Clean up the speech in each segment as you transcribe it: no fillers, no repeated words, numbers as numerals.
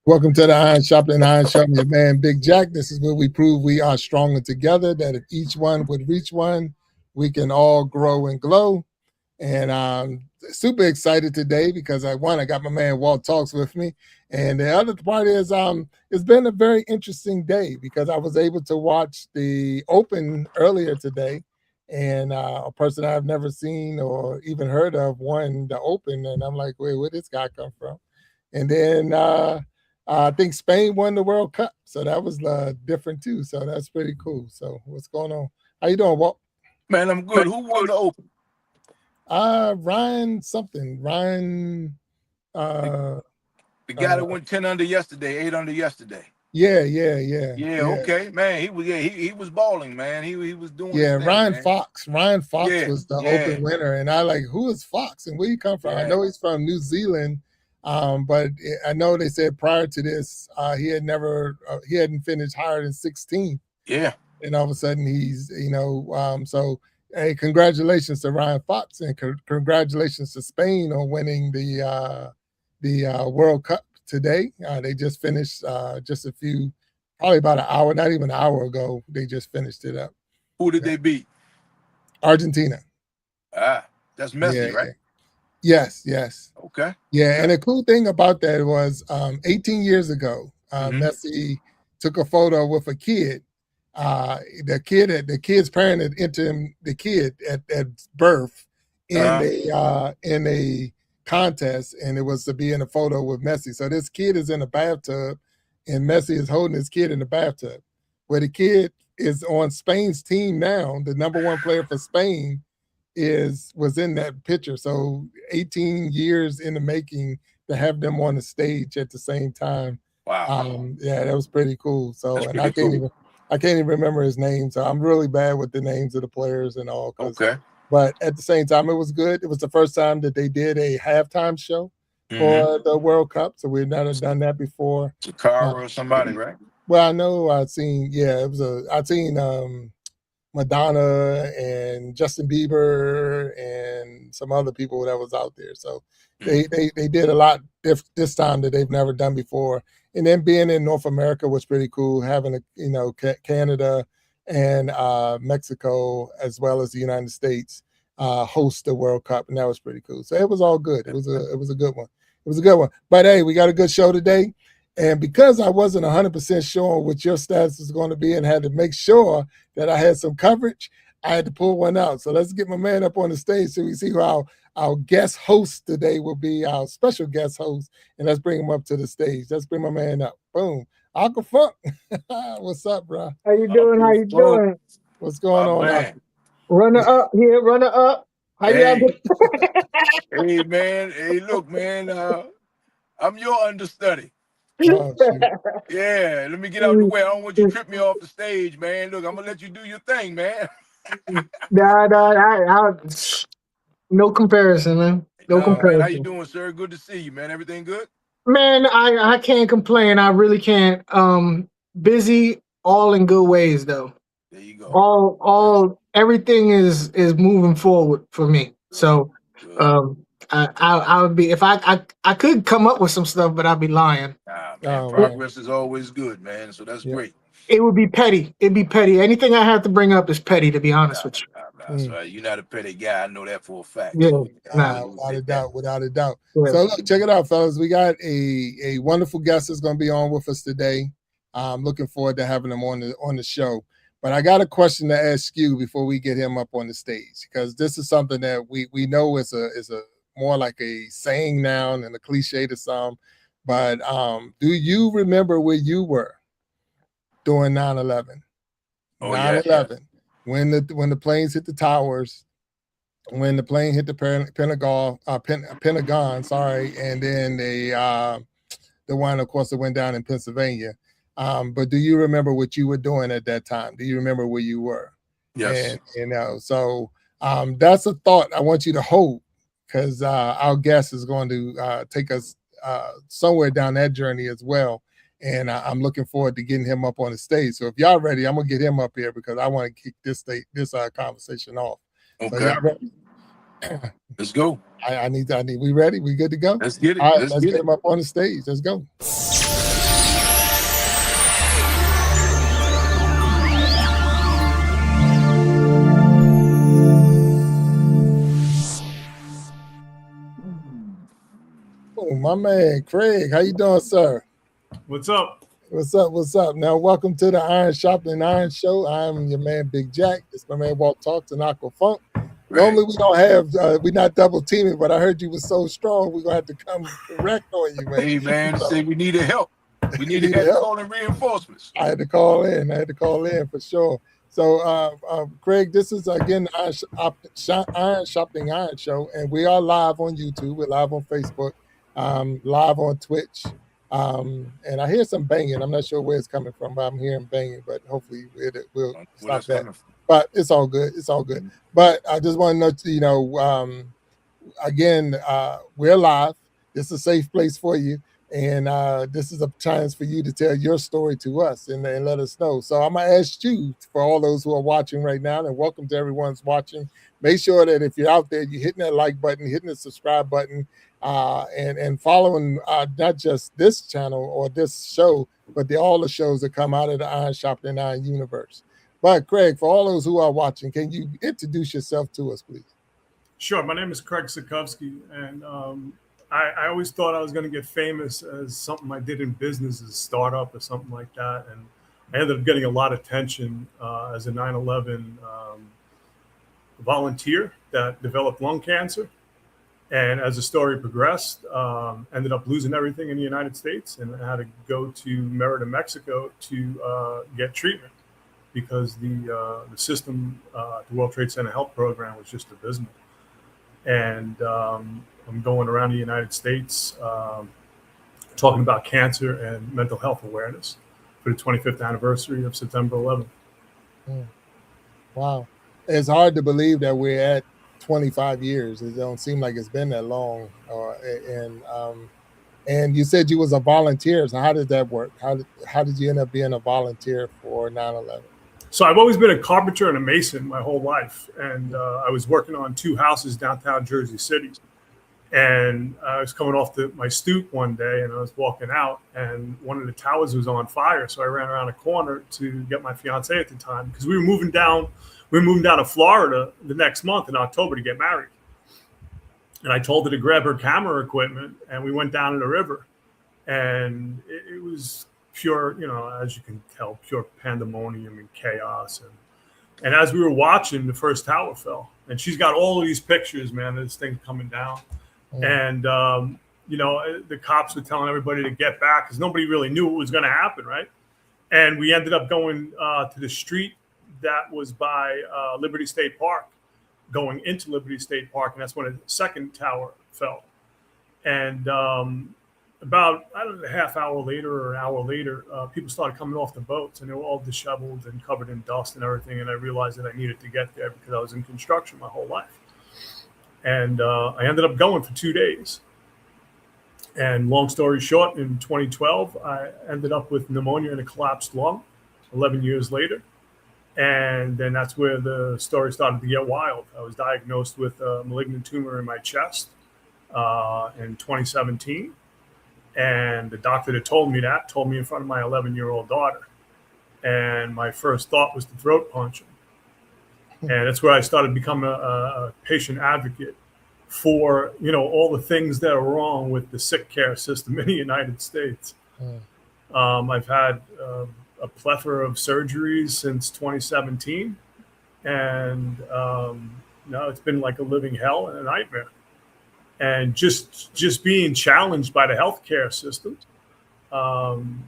Welcome to the Iron Sharpening Iron Show. I'm your man, Big Jack. This is where we prove we are stronger together, that if each one would reach one, we can all grow and glow. And I'm super excited today because I got my man Walt Talks with me. And the other part is it's been a very interesting day because I was able to watch the Open earlier today. And a person I've never seen or even heard of won the Open. And I'm like, wait, where did this guy come from? And then I think Spain won the World Cup. So that was different too. So that's pretty cool. So what's going on? How you doing, Walt? Man, I'm good. Who won the Open? Ryan something. Ryan the guy that went 10 under yesterday, 8 under yesterday. Yeah. Okay, man. He was balling, man. He was doing his thing, Ryan man. Fox. Ryan Fox was the Open winner. And I like, who is Fox and where you come from? I know he's from New Zealand. But I know they said prior to this, he hadn't finished higher than 16. Yeah. And all of a sudden he's, so hey, congratulations to Ryan Fox and congratulations to Spain on winning the World Cup today. They just finished probably about an hour, not even an hour ago. They just finished it up. Who did they beat? Argentina. That's Messi, right? Yes. Okay. Yeah, and the cool thing about that was 18 years ago, Messi took a photo with a kid. The kid's parent had entered him, the kid at birth in a contest, and it was to be in a photo with Messi. So this kid is in a bathtub, and Messi is holding his kid in the bathtub. Where the kid is on Spain's team now, the number one player for Spain was in that picture. So 18 years in the making to have them on the stage at the same time. Wow. That was pretty cool. So and I can't even remember his name. So I'm really bad with the names of the players and all. Okay. But at the same time, it was good. It was the first time that they did a halftime show for the World Cup. So we've never done that before. Sakara or somebody, right? Well, I know I'd seen Madonna and Justin Bieber and some other people that was out there. So they did a lot this time that they've never done before. And then being in North America was pretty cool, having Canada and Mexico as well as the United States host the World Cup, and that was pretty cool. So it was all good. It was a good one. It was a good one. But hey, we got a good show today. And because I wasn't 100% sure what your status was going to be and had to make sure that I had some coverage, I had to pull one out. So let's get my man up on the stage so we see who our guest host today will be, our special guest host. And let's bring him up to the stage. Let's bring my man up. Boom. Uncle Funk. What's up, bro? How you doing? How you doing? What's going on? Man. Runner up here, runner up. How you doing? Hey, man. Hey, look, man. I'm your understudy. Oh, yeah, let me get out the way. I don't want you to trip me off the stage, man. Look, I'm gonna let you do your thing, man. No comparison, man. No comparison. Man, how you doing, sir? Good to see you, man. Everything good? Man, I can't complain. I really can't. Busy, all in good ways, though. There you go. All everything is moving forward for me. So, I would be if I could come up with some stuff, but I'd be lying. Man, progress is always good, man. So that's great. It would be petty. It'd be petty. Anything I have to bring up is petty, to be honest with you. That's right. You're not a petty guy. I know that for a fact. Yeah, without a doubt. Yeah. So look, check it out, fellas. We got a wonderful guest that's going to be on with us today. I'm looking forward to having him on the show. But I got a question to ask you before we get him up on the stage, because this is something that we know is a more like a saying now and a cliche to some. But do you remember where you were during 9/11? 9/11, when the planes hit the towers, when the plane hit the Pentagon, and then the one, of course, that went down in Pennsylvania. But do you remember what you were doing at that time? Do you remember where you were? Yes. And so that's a thought I want you to hold, because our guest is going to take us somewhere down that journey as well. and I'm looking forward to getting him up on the stage. So if y'all ready, I'm gonna get him up here because I want to kick this conversation off. Okay. So y'all ready? Let's go. I need. We ready? We good to go? Let's get it. All right, let's get him up on the stage. Let's go. Oh, my man, Craig. How you doing, sir? What's up? What's up? What's up? Now, welcome to the Iron Sharpening Iron Show. I'm your man, Big Jack. It's my man, Walt Talks and Aqua Funk. Normally, we don't have, we're not double teaming, but I heard you were so strong, we're going to have to come direct on you, man. Hey, man, say we needed help. We needed help calling reinforcements. I had to call in. For sure. So, Craig, this is, again, Iron Sharpening Iron Show, and we are live on YouTube. We're live on Facebook, live on Twitch. And I hear some banging. I'm not sure where it's coming from, but I'm hearing banging, but hopefully we'll stop that. But it's all good. It's all good. But I just want to know, again, we're live. This is a safe place for you. And this is a chance for you to tell your story to us and let us know. So I'm going to ask you, for all those who are watching right now, and welcome to everyone's watching, make sure that if you're out there, you're hitting that like button, hitting the subscribe button, and following not just this channel or this show, but all the shows that come out of the Iron Sharpening Iron universe. But Craig, for all those who are watching, can you introduce yourself to us, please? Sure. My name is Craig Sikowski, and I always thought I was going to get famous as something I did in business, as a startup or something like that. And I ended up getting a lot of attention as a 9/11 volunteer that developed lung cancer. And as the story progressed, ended up losing everything in the United States and I had to go to Merida, Mexico to get treatment because the system, the World Trade Center Health Program was just abysmal. And I'm going around the United States talking about cancer and mental health awareness for the 25th anniversary of September 11th. Wow. It's hard to believe that we're at 25 years. It don't seem like it's been that long. And you said you was a volunteer. So how did that work? How did you end up being a volunteer for 9/11? So I've always been a carpenter and a mason my whole life. And I was working on 2 houses downtown Jersey City. And I was coming off my stoop one day and I was walking out and one of the towers was on fire. So I ran around a corner to get my fiance at the time because we were moving down to Florida the next month in October to get married. And I told her to grab her camera equipment and we went down to the river. And it was pure, as you can tell, pure pandemonium and chaos. And as we were watching, the first tower fell. And she's got all of these pictures, man, of this thing coming down. And, the cops were telling everybody to get back because nobody really knew what was going to happen, right? And we ended up going to the street that was by Liberty State Park, going into Liberty State Park. And that's when a second tower fell. And about, a half hour later or an hour later, people started coming off the boats and they were all disheveled and covered in dust and everything. And I realized that I needed to get there because I was in construction my whole life. And I ended up going for 2 days. And long story short, in 2012, I ended up with pneumonia and a collapsed lung 11 years later. And then that's where the story started to get wild. I was diagnosed with a malignant tumor in my chest in 2017. And the doctor that told me in front of my 11-year-old daughter. And my first thought was to throat punch him. And that's where I started becoming a patient advocate for, all the things that are wrong with the sick care system in the United States. I've had a plethora of surgeries since 2017. And it's been like a living hell and a nightmare. And just being challenged by the healthcare system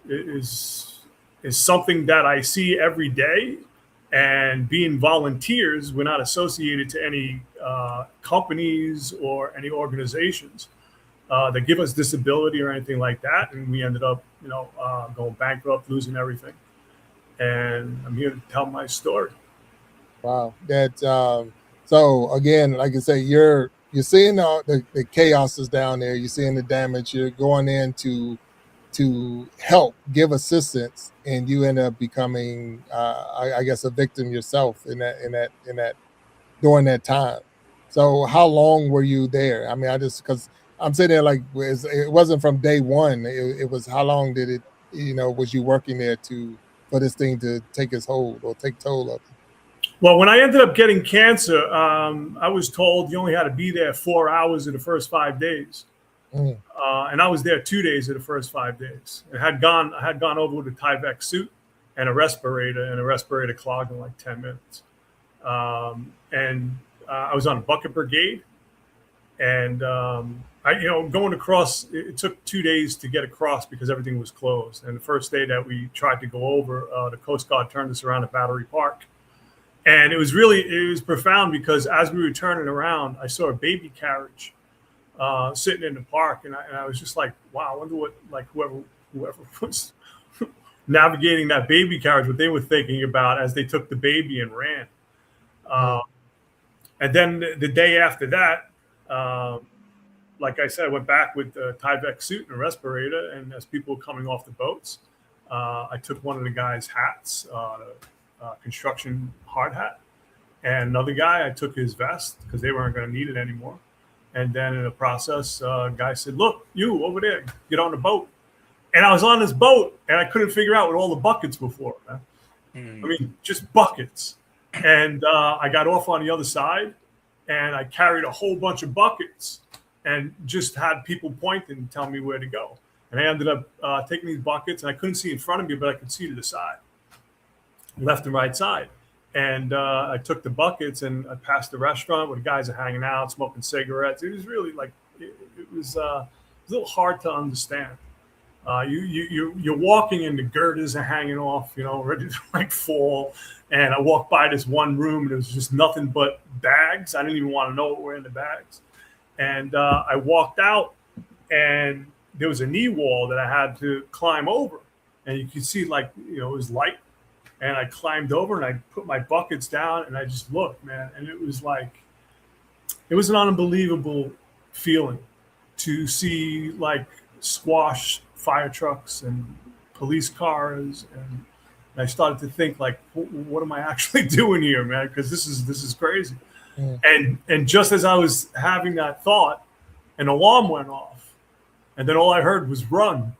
is something that I see every day. And being volunteers, we're not associated to any companies or any organizations that give us disability or anything like that. And we ended up, going bankrupt, losing everything. And I'm here to tell my story. Wow. So again, like I say, you're seeing the chaos is down there. You're seeing the damage. You're going in to to help, give assistance, and you end up becoming, I guess, a victim yourself in that during that time. So how long were you there? I mean, because I'm sitting there like, it wasn't from day one. It was, how long did it, was you working there for this thing to take its hold or take toll of you? Well, when I ended up getting cancer, I was told you only had to be there 4 hours of the first 5 days. And I was there 2 days of the first 5 days. I had gone over with a Tyvek suit and a respirator clogged in like 10 minutes. And I was on a bucket brigade, and going across, it took 2 days to get across because everything was closed. And the first day that we tried to go over, the Coast Guard turned us around at Battery Park. And it was profound because as we were turning around, I saw a baby carriage sitting in the park, and I was just like, wow, I wonder what, like, whoever was navigating that baby carriage, what they were thinking about as they took the baby and ran. And then the day after that, like I said, I went back with the Tyvek suit and a respirator, and as people were coming off the boats, I took one of the guy's hats, construction hard hat, and another guy, I took his vest because they weren't going to need it anymore. And then in the process, a guy said, look, you over there, get on the boat. And I was on this boat, and I couldn't figure out what all the buckets were for, man. I mean, just buckets. And I got off on the other side, and I carried a whole bunch of buckets and just had people point and tell me where to go. And I ended up taking these buckets, and I couldn't see in front of me, but I could see to the side, left and right side. And I took the buckets, and I passed the restaurant where the guys are hanging out, smoking cigarettes. It was really like, it was a little hard to understand. You're walking and the girders are hanging off, ready to like fall. And I walked by this one room, and it was just nothing but bags. I didn't even want to know what were in the bags. And I walked out, and there was a knee wall that I had to climb over. And you could see, like, it was light. And I climbed over, and I put my buckets down, and I just looked, man. And it was an unbelievable feeling to see, like, squash fire trucks and police cars. And I started to think, like, what am I actually doing here, man? Because this is crazy. And just as I was having that thought, an alarm went off, and then all I heard was run.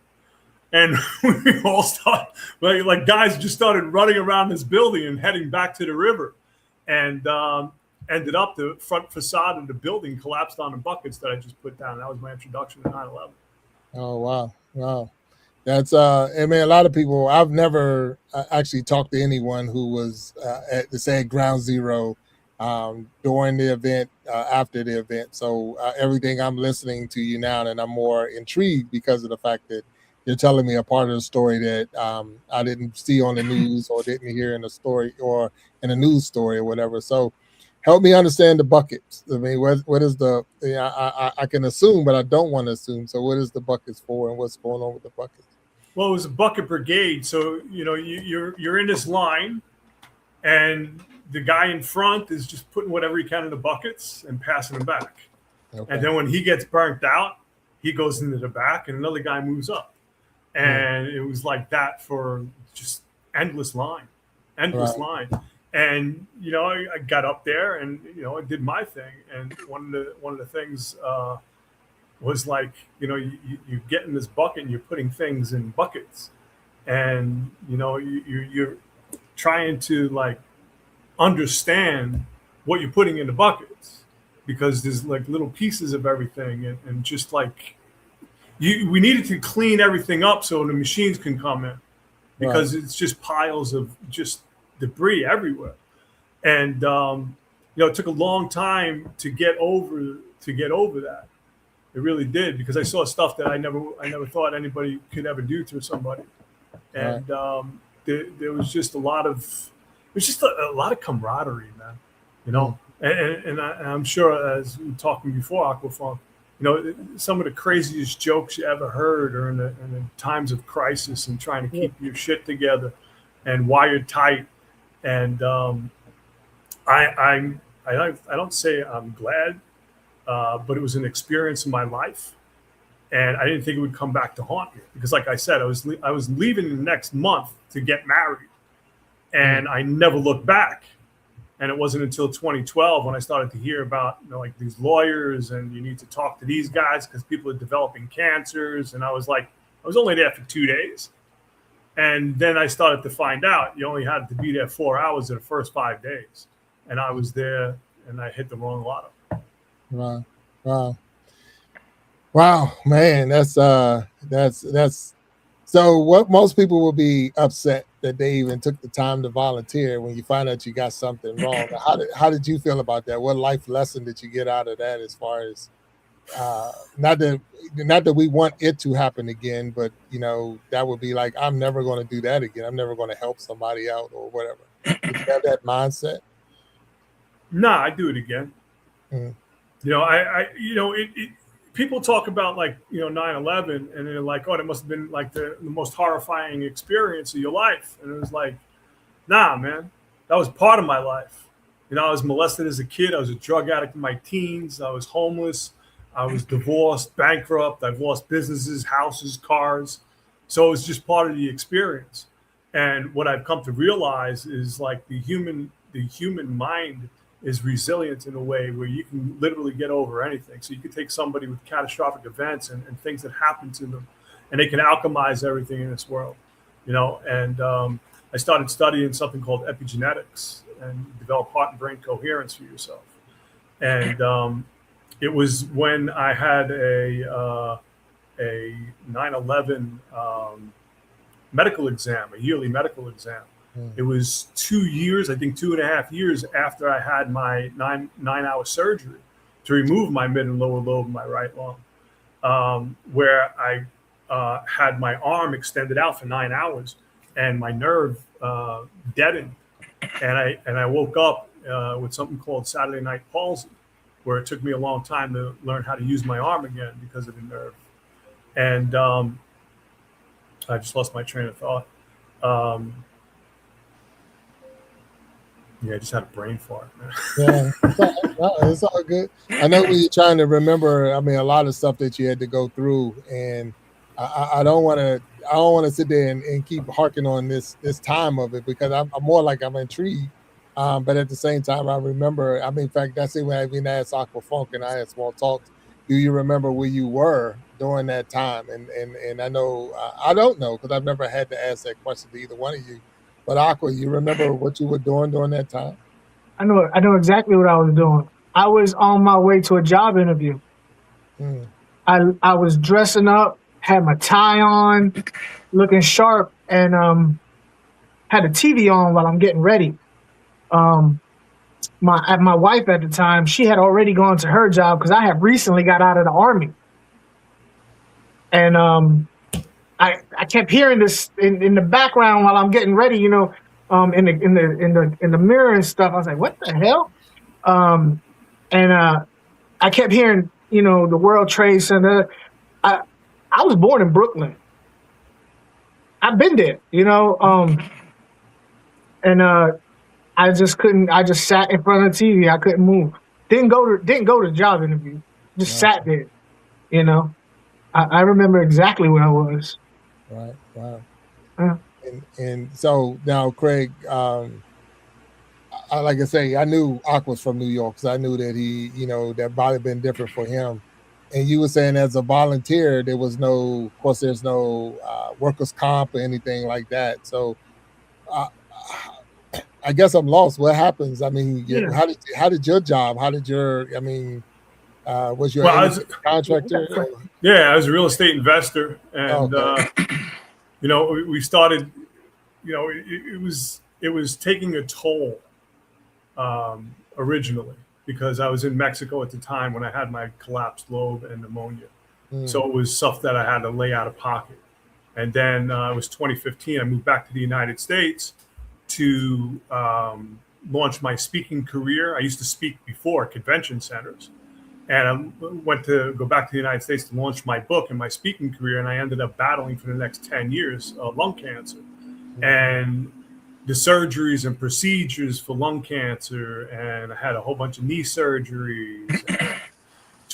And we all started, like guys just started running around this building and heading back to the river, and ended up the front facade of the building collapsed on the buckets that I just put down. That was my introduction to 9/11. Oh, wow. That's, I mean, a lot of people, I've never actually talked to anyone who was at ground zero during the event, after the event. So everything I'm listening to you now, and I'm more intrigued because of the fact that you're telling me a part of the story that I didn't see on the news or didn't hear in a story or in a news story or whatever. So help me understand the buckets. I mean, what is the, I can assume, but I don't want to assume. So what is the buckets for, and what's going on with the buckets? Well, it was a bucket brigade. So, you're in this line, and the guy in front is just putting whatever he can in the buckets and passing them back. Okay. And then when he gets burnt out, he goes into the back, and another guy moves up. And it was like that for just endless line. And, I got up there, and, I did my thing. And one of the things was like, you get in this bucket and you're putting things in buckets, and, you're trying to, like, understand what you're putting in the buckets, because there's like little pieces of everything, and just like, we needed to clean everything up so the machines can come in, because it's just piles of just debris everywhere. And it took a long time to get over that. It really did, because I saw stuff that I never thought anybody could ever do to somebody. And there was just a lot of camaraderie, man. And I'm sure, as we were talking before, Aquafunk, some of the craziest jokes you ever heard are in the times of crisis and trying to keep your shit together and wired tight. And I don't say I'm glad, but it was an experience in my life. And I didn't think it would come back to haunt me because, like I said, I was leaving the next month to get married, and I never looked back. And it wasn't until 2012 when I started to hear about, like these lawyers and you need to talk to these guys because people are developing cancers. And I was only there for 2 days. And then I started to find out you only had to be there 4 hours in the first 5 days. And I was there and I hit the wrong lotto. Wow, man, that's so what most people will be upset that they even took the time to volunteer when you find out you got something wrong. How did you feel about that? What life lesson did you get out of that as far as not that we want it to happen again, but that would be like, I'm never going to do that again. I'm never going to help somebody out or whatever. Did you have that mindset? Nah, I do it again. People talk about 9/11 and they're like, oh, that must have been like the most horrifying experience of your life. And it was like, nah, man, that was part of my life. I was molested as a kid. I was a drug addict in my teens. I was homeless. I was divorced, bankrupt. I've lost businesses, houses, cars. So it was just part of the experience. And what I've come to realize is like the human mind is resilient in a way where you can literally get over anything. So you could take somebody with catastrophic events and things that happen to them, and they can alchemize everything in this world, And I started studying something called epigenetics and develop heart and brain coherence for yourself. And it was when I had a 9/11 medical exam, a yearly medical exam. It was 2 years, I think 2.5 years after I had my nine-hour surgery to remove my mid and lower lobe of my right lung, where I had my arm extended out for 9 hours and my nerve deadened. And I woke up with something called Saturday night palsy, where it took me a long time to learn how to use my arm again because of the nerve. And I just lost my train of thought. Yeah, I just had a brain fart, man. Yeah, it's all good. I know we're trying to remember. I mean, a lot of stuff that you had to go through, and I don't want to sit there and keep harking on this time of it because I'm more like I'm intrigued. But at the same time, I remember. I mean, in fact, that's it. When I even asked Aqua Funk and I had small talks. Do you remember where you were during that time? And I know I don't know because I've never had to ask that question to either one of you. But Aqua, you remember what you were doing during that time? I know exactly what I was doing. I was on my way to a job interview. I was dressing up, had my tie on, looking sharp, and had a TV on while I'm getting ready. My wife at the time, she had already gone to her job because I had recently got out of the Army. And I kept hearing this in the background while I'm getting ready, in the mirror and stuff. I was like, what the hell? I kept hearing, the World Trade Center. I was born in Brooklyn. I've been there, I just couldn't. I just sat in front of the TV. I couldn't move. Didn't go to the job interview. Just sat there, I remember exactly where I was. Right. Wow. And so now, Craig, like I say, I knew Aqua's from New York, because I knew that he, that probably been different for him. And you were saying as a volunteer, there's no workers' comp or anything like that. So I guess I'm lost. What happens? I mean, how did your job? How did your? I mean, was your contractor? Yeah, I was a real estate investor, and we started. It was taking a toll originally, because I was in Mexico at the time when I had my collapsed lobe and pneumonia. So it was stuff that I had to lay out of pocket. And then it was 2015. I moved back to the United States to launch my speaking career. I used to speak before at convention centers, and I went to go back to the United States to launch my book and my speaking career. And I ended up battling for the next 10 years lung cancer, and the surgeries and procedures for lung cancer. And I had a whole bunch of knee surgeries.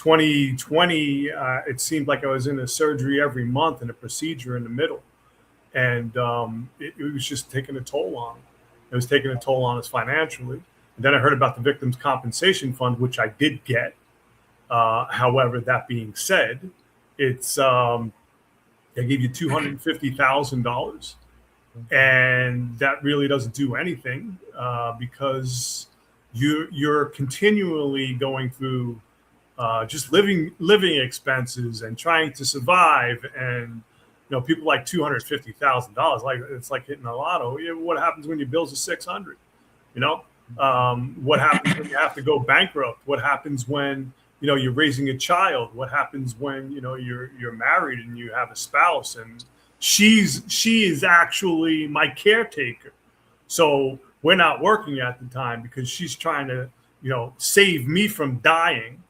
2020, it seemed like I was in a surgery every month and a procedure in the middle. And it was just taking a toll on him. It was taking a toll on us financially. And then I heard about the Victims Compensation Fund, which I did get. However, that being said, it's they give you $250,000, and that really doesn't do anything because you're continually going through just living expenses and trying to survive. And people like $250,000, like it's like hitting a lotto. What happens when your bills are $600? What happens when you have to go bankrupt? What happens when you're raising a child? What happens when you're married and you have a spouse and she is actually my caretaker? So we're not working at the time because she's trying to save me from dying.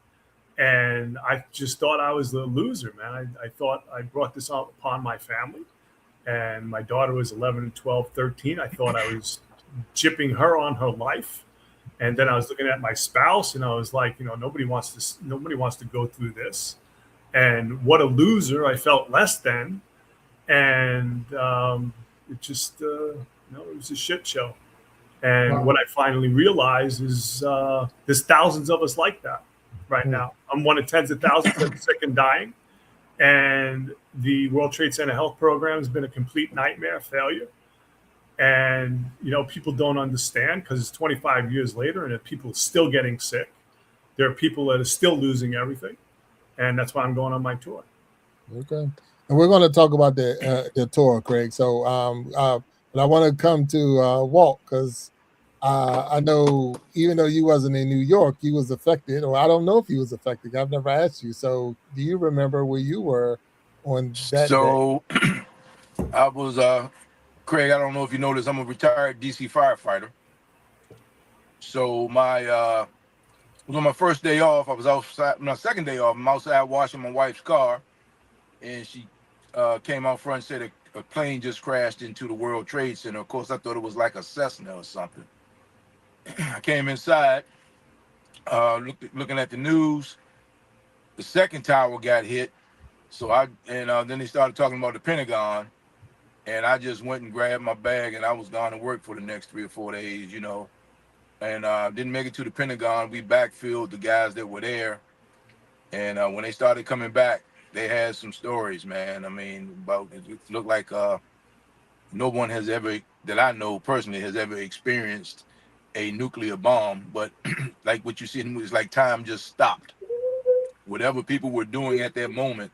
And I just thought I was the loser, man. I thought I brought this upon my family, and my daughter was 11, 12, 13. I thought I was chipping her on her life. And then I was looking at my spouse, and I was like, nobody wants to go through this. And what a loser! I felt less than, and it just, it was a shit show. And what I finally realized is there's thousands of us like that right now. I'm one of tens of thousands that are sick and dying, and the World Trade Center health program has been a complete nightmare, failure. And, people don't understand because it's 25 years later and people are still getting sick. There are people that are still losing everything. And that's why I'm going on my tour. Okay. And we're going to talk about the tour, Craig. So but I want to come to Walt because I know even though you wasn't in New York, you was affected, or I don't know if you was affected. I've never asked you. So do you remember where you were on that day? I was... Craig, I don't know if you noticed, I'm a retired DC firefighter. So it was on my first day off. I was outside, my second day off. I'm outside washing my wife's car, and she came out front and said a plane just crashed into the World Trade Center. Of course, I thought it was like a Cessna or something. I came inside, looking at the news. The second tower got hit. So then they started talking about the Pentagon. And I just went and grabbed my bag, and I was gone to work for the next 3 or 4 days, and didn't make it to the Pentagon. We backfilled the guys that were there. And when they started coming back, they had some stories, man. I mean, it looked like no one has ever, that I know personally, has ever experienced a nuclear bomb. But like what you see, it's like time just stopped. Whatever people were doing at that moment,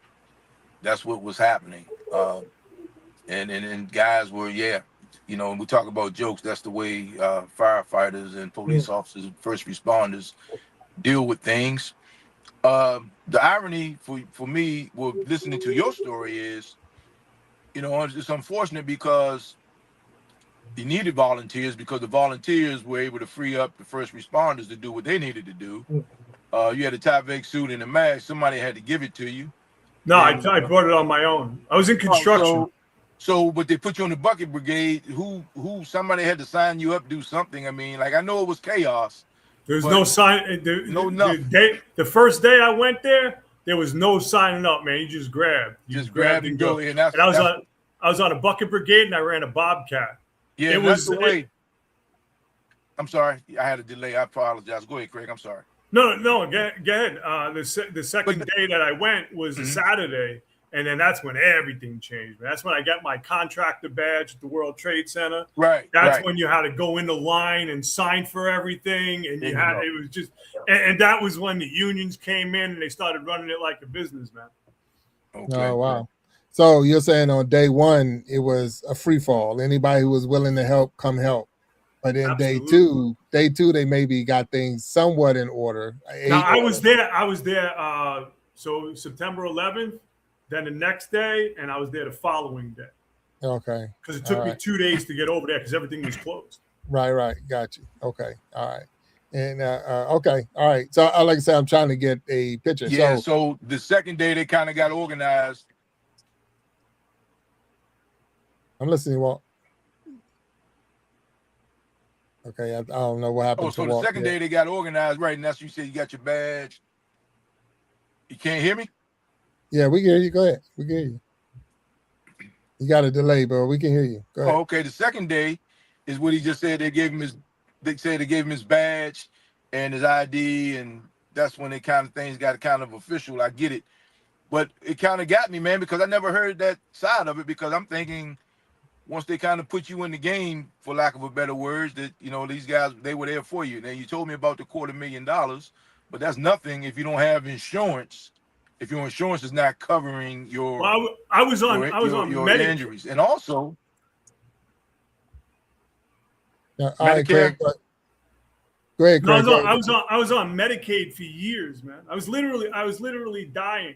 that's what was happening. And guys were, when we talk about jokes, that's the way firefighters and police officers and first responders deal with things. The irony for me with listening to your story is, it's unfortunate because you needed volunteers because the volunteers were able to free up the first responders to do what they needed to do. You had a Tyvek suit and a mask. Somebody had to give it to you. No, I brought it on my own. I was in construction. But they put you on the bucket brigade. Somebody had to sign you up, do something. I mean, like I know it was chaos. There's no sign. The first day I went there was no signing up, man. You just grabbed. Just grabbed and go. And I was on a bucket brigade and I ran a Bobcat. Yeah, that's the way. I'm sorry, I had a delay. I apologize. Go ahead, Craig. I'm sorry. No, go ahead. The second day that I went was a Saturday. And then that's when everything changed. That's when I got my contractor badge at the World Trade Center. Right. That's when you had to go in the line and sign for everything. And it was just, and that was when the unions came in and they started running it like a business, man. Okay. Oh, wow. So you're saying on day one, it was a free fall. Anybody who was willing to help, come help. But then day two, they maybe got things somewhat in order. Now, I was there. So September 11th. Then the next day, and I was there the following day. Okay. Because it took me 2 days to get over there because everything was closed. Right. Got you. Okay. All right. And okay. All right. So like I said, I'm trying to get a picture. Yeah. So the second day, they kind of got organized. I'm listening, Walt. Okay. I don't know what happened. So the second day they got organized, right? And that's you said you got your badge. You can't hear me? Yeah, we can hear you. Go ahead. We can hear you. You got a delay, bro. We can hear you. Go ahead. Oh, okay. The second day is what he just said. They gave him his badge and his ID, and that's when it kind of things got kind of official. I get it. But it kind of got me, man, because I never heard that side of it, because I'm thinking once they kind of put you in the game, for lack of a better words, that, you know, these guys, they were there for you. Now, you told me about the $250,000, but that's nothing if you don't have insurance, if your insurance is not covering your I was on Medicaid. injuries. And also, All right, Craig. Go ahead, Craig. I was on Medicaid for years, man. I was literally dying.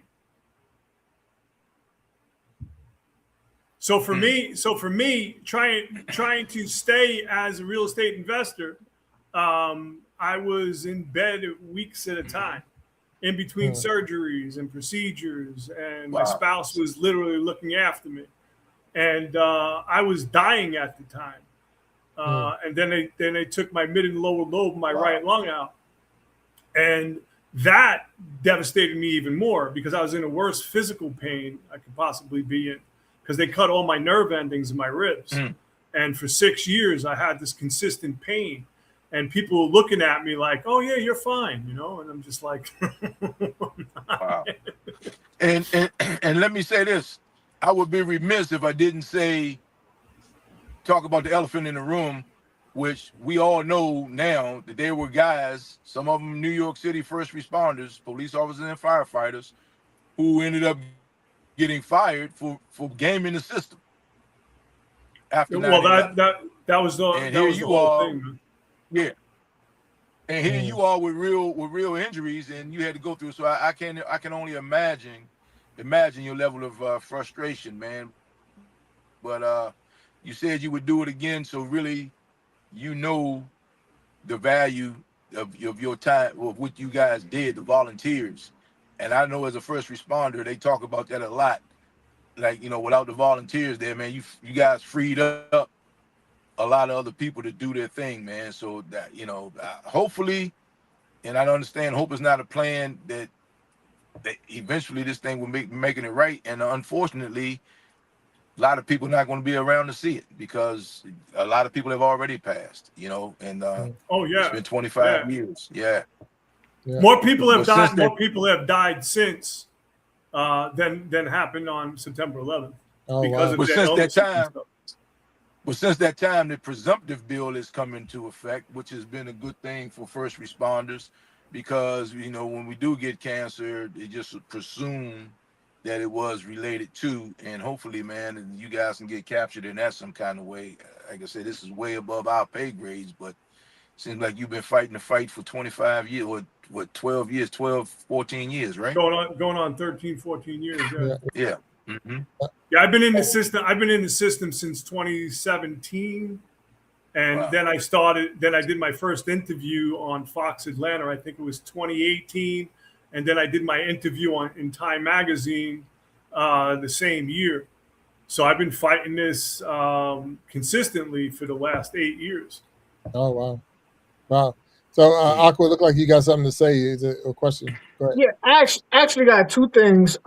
So for me, trying to stay as a real estate investor, I was in bed weeks at a time, in between surgeries and procedures, and my spouse was literally looking after me, and I was dying at the time. And then they took my mid and lower lobe, my right lung out, and that devastated me even more, because I was in the worst physical pain I could possibly be in, because they cut all my nerve endings in my ribs. And for 6 years, I had this consistent pain. And people were looking at me like, oh, yeah, you're fine, you know? And I'm just like, wow. And let me say this. I would be remiss if I didn't talk about the elephant in the room, which we all know now that there were guys, some of them New York City first responders, police officers and firefighters, who ended up getting fired for gaming the system. After well, that was the whole thing. Yeah. And here you are with real injuries, and you had to go through. So I can only imagine your level of frustration, man. But you said you would do it again, so really, you know, the value of your time, of what you guys did, the volunteers. And I know as a first responder, they talk about that a lot. Like, you know, without the volunteers there, man, you guys freed up a lot of other people to do their thing, man. So that, you know, hopefully, and I understand hope is not a plan, that eventually this thing will making it right. And unfortunately, a lot of people are not going to be around to see it, because a lot of people have already passed, you know, and it's been 25 years. Yeah. More people have died. More people have died since than happened on September 11th. Because of since that time, the presumptive bill has come into effect, which has been a good thing for first responders, because, you know, when we do get cancer, they just presume that it was related to, and hopefully, man, and you guys can get captured in that some kind of way. Like I said, this is way above our pay grades, but seems like you've been fighting the fight for 25 years, or what, 14 years, right? Going on 13, 14 years. Yeah. Yeah, I've been in the system since 2017. And then I did my first interview on Fox Atlanta. I think it was 2018. And then I did my interview in Time Magazine the same year. So I've been fighting this consistently for the last 8 years. Oh, wow. Wow. So, Aqua, look like you got something to say. Is it a question? Go ahead. Yeah, I actually got two things.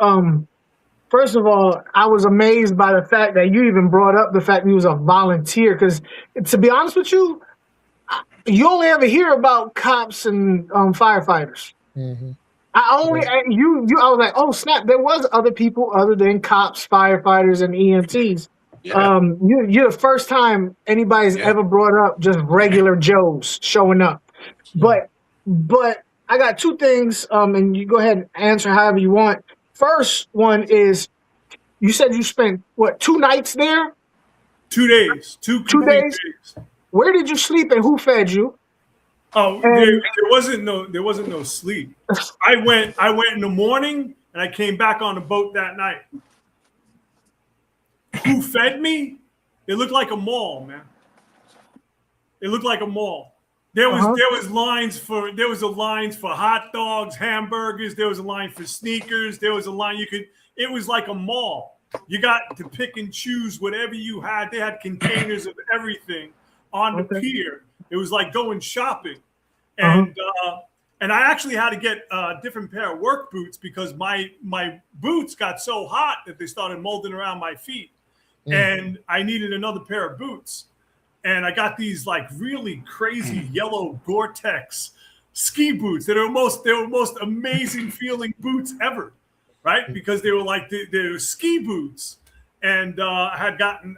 First of all, I was amazed by the fact that you even brought up the fact that you was a volunteer. Because to be honest with you, you only ever hear about cops and firefighters. Mm-hmm. I was like, oh snap! There was other people other than cops, firefighters, and EMTs. Yeah. You're the first time anybody's ever brought up just regular Joes showing up. But I got two things, and you go ahead and answer however you want. First one is, you said you spent, 2 nights there? 2 days. 2 days. Where did you sleep and who fed you? Oh, there wasn't no sleep. I went in the morning and I came back on the boat that night. Who fed me? It looked like a mall, man. It looked like a mall. There was lines for hot dogs, hamburgers. There was a line for sneakers. There was a line it was like a mall. You got to pick and choose whatever you had. They had containers of everything on the pier. It was like going shopping. And And I actually had to get a different pair of work boots because my boots got so hot that they started molding around my feet. And I needed another pair of boots. And I got these like really crazy yellow Gore-Tex ski boots that are most amazing feeling boots ever, right? Because they were like they were ski boots. And I had gotten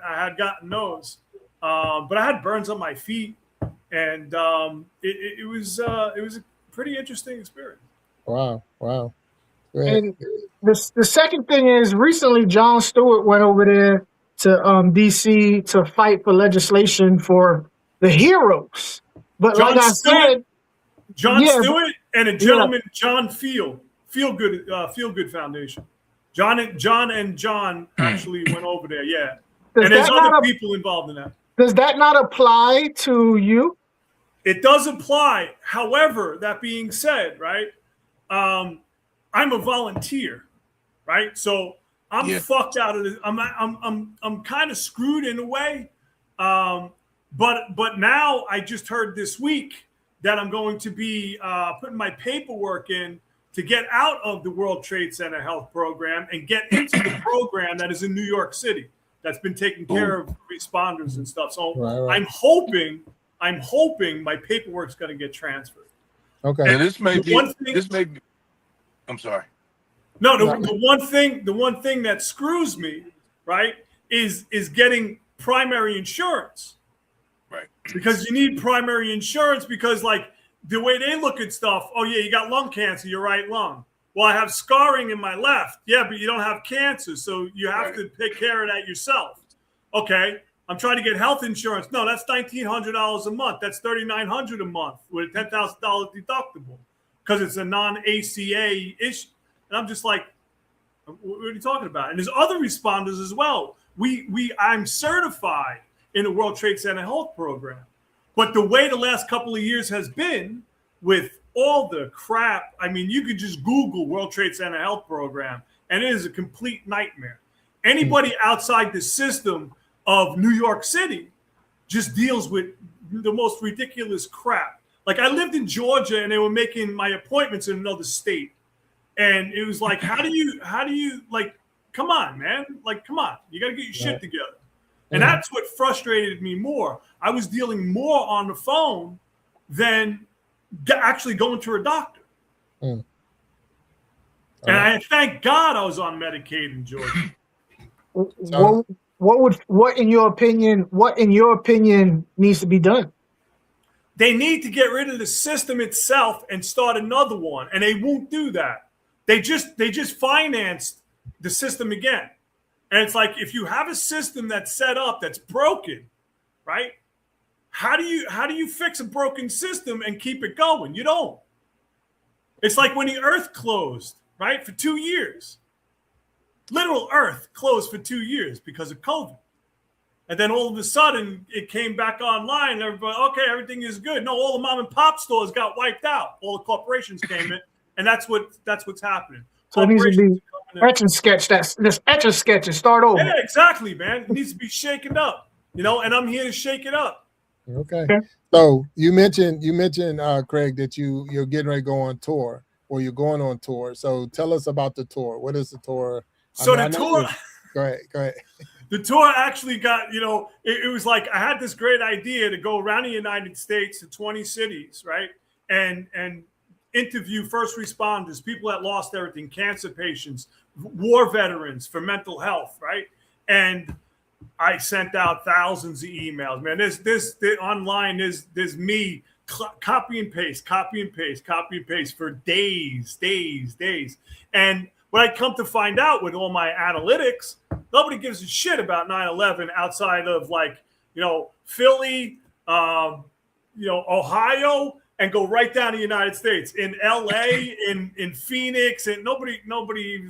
those. But I had burns on my feet, and it was a pretty interesting experience. Wow. And the second thing is, recently Jon Stewart went over there to DC to fight for legislation for the heroes. But Jon like Stewart, I said, Jon yeah, Stewart and a gentleman, John Feel Good Foundation. John and John actually went over there, yeah. And there's other people involved in that. Does that not apply to you? It does apply. However, that being said, right, I'm a volunteer, right? So I'm fucked out of this. I'm kind of screwed in a way. But now I just heard this week that I'm going to be putting my paperwork in to get out of the World Trade Center health program and get into the program that is in New York City that's been taking care of responders and stuff. So right. I'm hoping my paperwork's going to get transferred. Okay. And this may be. I'm sorry. No, the one thing that screws me, right, is getting primary insurance. Right. Because you need primary insurance because, like, the way they look at stuff, oh, yeah, you got lung cancer, your right lung. Well, I have scarring in my left. Yeah, but you don't have cancer, so you have to take care of that yourself. Okay, I'm trying to get health insurance. No, that's $1,900 a month. That's $3,900 a month with a $10,000 deductible because it's a non-ACA issue. And I'm just like, what are you talking about? And there's other responders as well. I'm certified in the World Trade Center health program. But the way the last couple of years has been with all the crap, I mean, you could just Google World Trade Center health program, and it is a complete nightmare. Anybody outside the system of New York City just deals with the most ridiculous crap. Like, I lived in Georgia, and they were making my appointments in another state. And it was like, how do you like, come on, man. Like, come on. You got to get your shit together. And that's what frustrated me more. I was dealing more on the phone than actually going to a doctor. And I thank God I was on Medicaid in Georgia. What in your opinion needs to be done? They need to get rid of the system itself and start another one, and they won't do that. They just financed the system again. And it's like, if you have a system that's set up that's broken, right? How do you fix a broken system and keep it going? You don't. It's like when the earth closed, right? For 2 years. Literal earth closed for 2 years because of COVID. And then all of a sudden it came back online. And everybody, okay, everything is good. No, all the mom and pop stores got wiped out. All the corporations came in, and that's what's happening. So it needs to be etch and sketch. This etch and sketch and start over. Yeah, exactly, man. It needs to be shaken up, and I'm here to shake it up. Okay. So you mentioned Craig, that you're getting ready to go on tour, or you're going on tour. So tell us about the tour. What is the tour? So the tour. Go ahead. The tour actually got, it was like I had this great idea to go around the United States to 20 cities, right, and interview first responders, people that lost everything, cancer patients, war veterans for mental health, right? And I sent out thousands of emails, man. There's online, there's me copy and paste for days. And what I come to find out with all my analytics, nobody gives a shit about 9/11 outside of Philly, Ohio, and go right down to the United States. In LA, in Phoenix, and nobody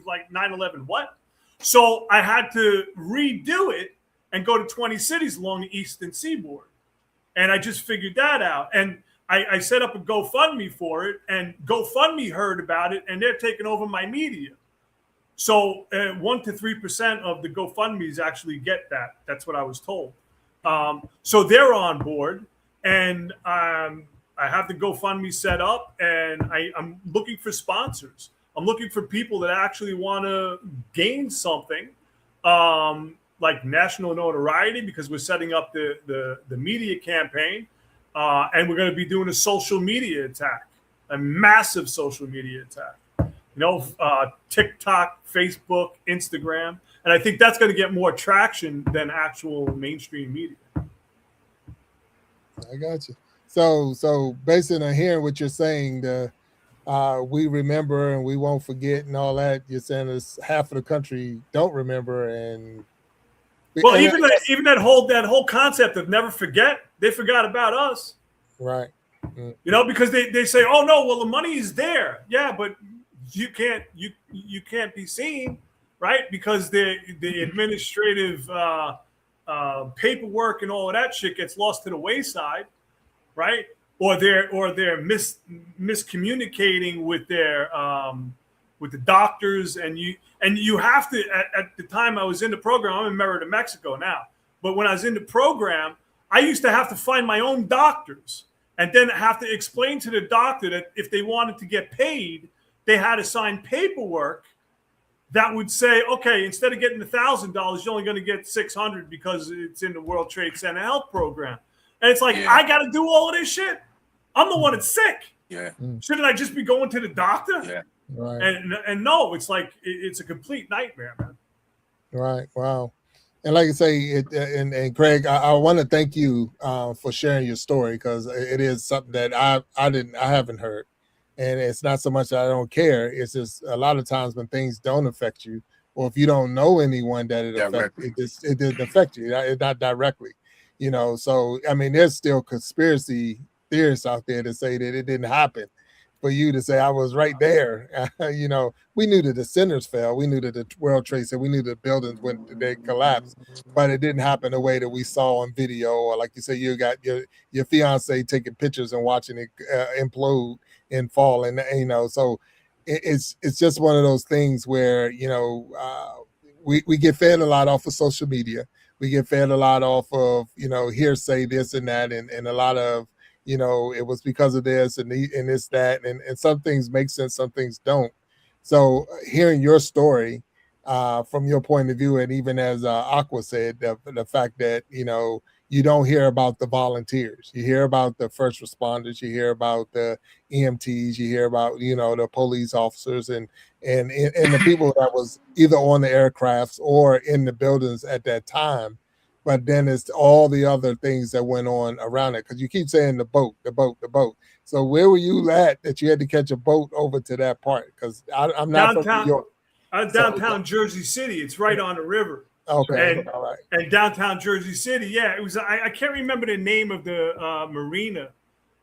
like 9/11 what? So I had to redo it and go to 20 cities along the Eastern Seaboard. And I just figured that out. And I set up a GoFundMe for it, and GoFundMe heard about it, and they're taking over my media. So 1% to 3% of the GoFundMes actually get that. That's what I was told. So they're on board. And I have the GoFundMe set up, and I'm looking for sponsors. I'm looking for people that actually want to gain something, like national notoriety, because we're setting up the media campaign, and we're going to be doing a social media attack, a massive social media attack. TikTok, Facebook, Instagram, and I think that's going to get more traction than actual mainstream media. I got you. So based on hearing what you're saying, we remember and we won't forget and all that. You're saying this half of the country don't remember, and well, even that whole concept of never forget, they forgot about us, right? Because they say, oh no, well the money is there, yeah, but you can't be seen, right? Because the administrative paperwork and all of that shit gets lost to the wayside, right? Or they're miscommunicating with with the doctors, and you have to. At the time I was in the program, I'm in Merida, Mexico now, but when I was in the program, I used to have to find my own doctors, and then have to explain to the doctor that if they wanted to get paid, they had to sign paperwork that would say, okay, instead of getting $1,000, you're only going to get $600 because it's in the World Trade Center Health Program. And it's like, I got to do all of this shit. I'm the one that's sick. Yeah. Shouldn't I just be going to the doctor? Yeah. Right. And no, it's like it's a complete nightmare, man. Right. Wow. And like I say, and Craig, I want to thank you for sharing your story, because it is something that I haven't heard. And it's not so much that I don't care. It's just a lot of times when things don't affect you, or if you don't know anyone that it affects, it didn't affect you. It's not directly, So I mean, there's still conspiracy theorists out there that say that it didn't happen. For you to say I was right there, we knew that the centers fell, we knew that the World Trade Center, we knew the buildings when they collapsed, but it didn't happen the way that we saw on video, or like you say, you got your fiance taking pictures and watching it implode and fall, and so it's just one of those things where we get fed a lot off of social media, we get fed a lot off of hearsay, this and that, and a lot of it was because of this and this, that, and some things make sense, some things don't. So hearing your story from your point of view, and even as Aqua said, the fact that, you don't hear about the volunteers, you hear about the first responders, you hear about the EMTs, you hear about, the police officers and the people that was either on the aircrafts or in the buildings at that time. But then it's all the other things that went on around it. Because you keep saying the boat. So where were you at that you had to catch a boat over to that part? Because I'm not downtown, from New York. Downtown Jersey City. It's right on the river. Okay. All right. And downtown Jersey City, yeah. It was. I can't remember the name of the marina.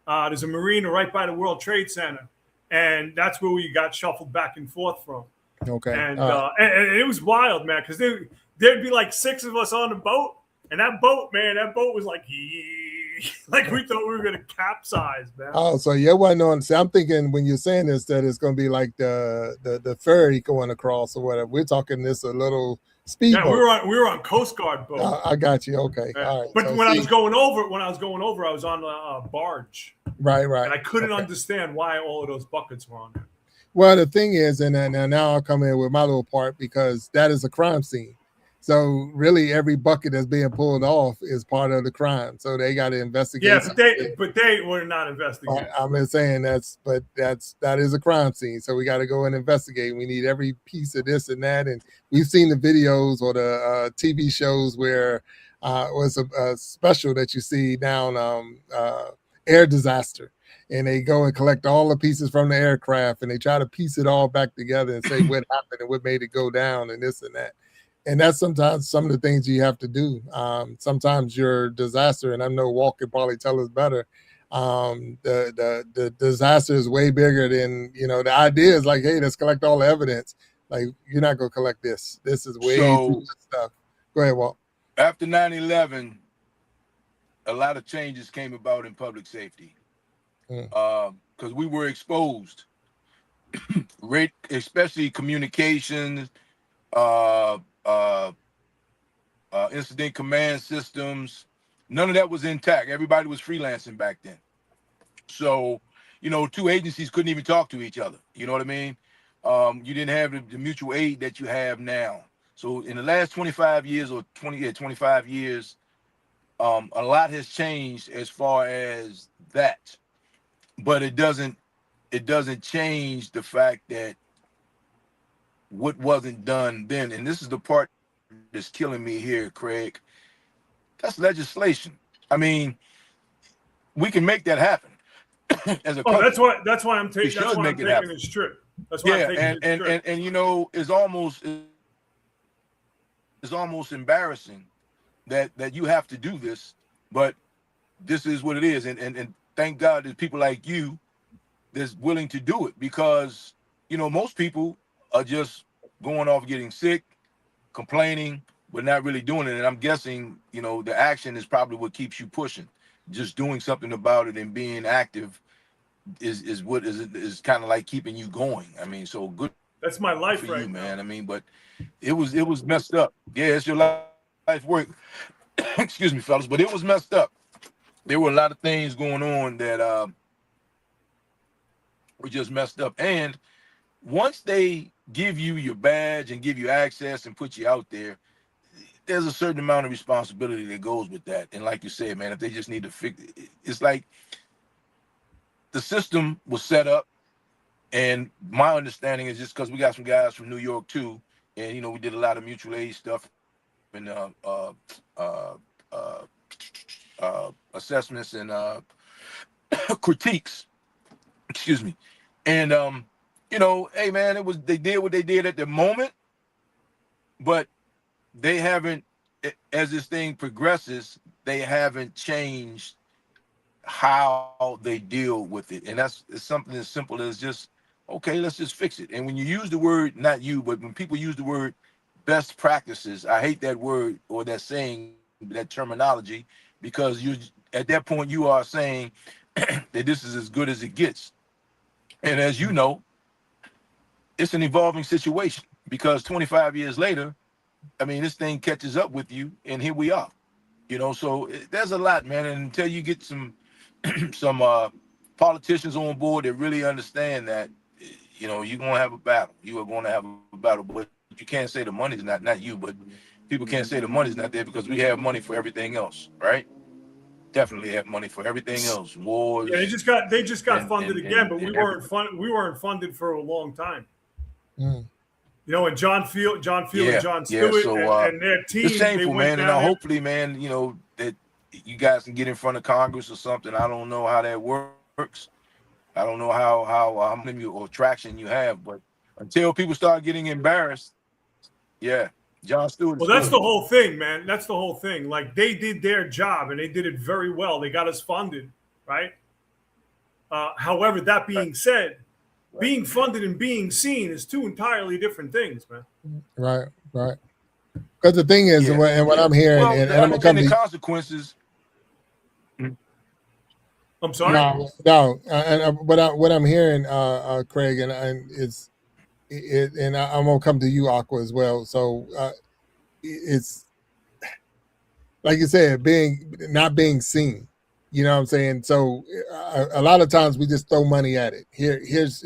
There's a marina right by the World Trade Center, and that's where we got shuffled back and forth from. Okay. And it was wild, man, because there'd be like 6 of us on the boat. And that boat was like we thought we were going to capsize, man. Oh, so you wasn't on. See, I'm thinking when you're saying this that it's going to be like the ferry going across or whatever. We're talking this a little speedboat. Yeah, we were on Coast Guard boat. I got you. Okay, yeah. All right. But when I was going over, I was on a barge. Right. And I couldn't understand why all of those buckets were on there. Well, the thing is, and now I'll come in with my little part, because that is a crime scene. So really, every bucket that's being pulled off is part of the crime. So they got to investigate. Yeah, but they were not investigating. I'm just saying that is a crime scene. So we got to go and investigate. We need every piece of this and that. And we've seen the videos or the TV shows where it was a special that you see down air disaster. And they go and collect all the pieces from the aircraft, and they try to piece it all back together and say what happened and what made it go down and this and that. And that's sometimes some of the things you have to do. Sometimes your disaster, and I know Walt could probably tell us better, the disaster is way bigger than, the idea is like, hey, let's collect all the evidence. Like, you're not going to collect this. This is way too much stuff. Go ahead, Walt. After 9/11, a lot of changes came about in public safety because we were exposed, especially communications, incident command systems. None of that was intact. Everybody was freelancing back then. So, two agencies couldn't even talk to each other. You know what I mean? You didn't have the mutual aid that you have now. So in the last 25 years or 25 years, a lot has changed as far as that. But it doesn't change the fact that what wasn't done then, and this is the part that's killing me here, Craig. That's legislation. I mean, we can make that happen as a country. That's why I'm taking this trip. That's why I'm taking this trip. And it's almost embarrassing that you have to do this, but this is what it is. And thank God there's people like you that's willing to do it, because most people are just going off getting sick, complaining, but not really doing it. And I'm guessing the action is probably what keeps you pushing. Just doing something about it and being active is what is kind of like keeping you going. I mean, so good. That's my life for right you, now, man. I mean, but it was messed up. Yeah, it's your life work. Excuse me, fellas, but it was messed up. There were a lot of things going on that were just messed up. And once they give you your badge and give you access and put you out there, there's a certain amount of responsibility that goes with that. And like you said, man, if they just need to fix it, it's like the system was set up. And my understanding is just because we got some guys from New York too, and we did a lot of mutual aid stuff and assessments and critiques. Excuse me. And hey man, they did what they did at the moment, but they haven't, as this thing progresses, they haven't changed how they deal with it. And it's something as simple as just, okay, let's just fix it. And when you use the word, not you, but when people use the word best practices, I hate that word or that saying, that terminology, because at that point you are saying that this is as good as it gets. And as you know, it's an evolving situation, because 25 years later, I mean, this thing catches up with you, and here we are. So there's a lot, man. And until you get some politicians on board that really understand that, you're gonna have a battle. You are going to have a battle, but you can't say the money's not you, but people can't say the money's not there, because we have money for everything else, right? Definitely have money for everything else. Wars. Yeah, they just got funded again, but we weren't funded for a long time. Mm. And John Field and John Stewart and their team. It's shameful, man. And hopefully, man, that you guys can get in front of Congress or something. I don't know how that works. I don't know how many or traction you have, but until people start getting embarrassed, yeah, John Stewart. Well, that's the whole thing, man. That's the whole thing. Like, they did their job and they did it very well. They got us funded, right? However, that being said, being funded and being seen is two entirely different things, man. Right. Because the thing is, and what I'm hearing, and I'm gonna come to consequences. I'm sorry. No. And what I'm hearing, Craig, and I'm gonna come to you, Aqua, as well. So it's like you said, not being seen. You know what I'm saying? So a lot of times we just throw money at it. Here's.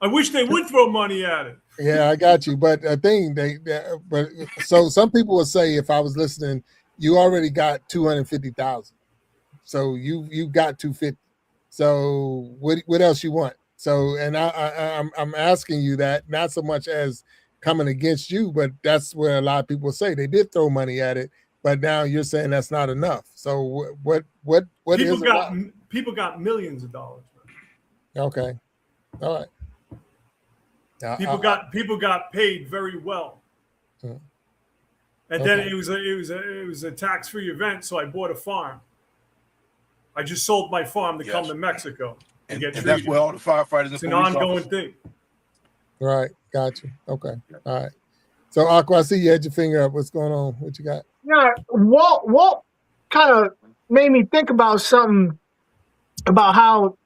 I wish they would throw money at it. Yeah, I got you. But the thing so some people will say, if I was listening, you already got 250,000. So you got 250. So what else you want? So, and I'm asking you that, not so much as coming against you, but that's where a lot of people say they did throw money at it, but now you're saying that's not enough. So what people got millions of dollars. Man. Okay, all right. People got paid very well, and then it was a tax-free event. So I bought a farm. I just sold my farm to come to Mexico and get treated. That's where all the firefighters. It's an ongoing thing. Right, got you. Okay, all right. So Aqua, I see you had your finger up. What's going on? What you got? Yeah, Walt kind of made me think about something about how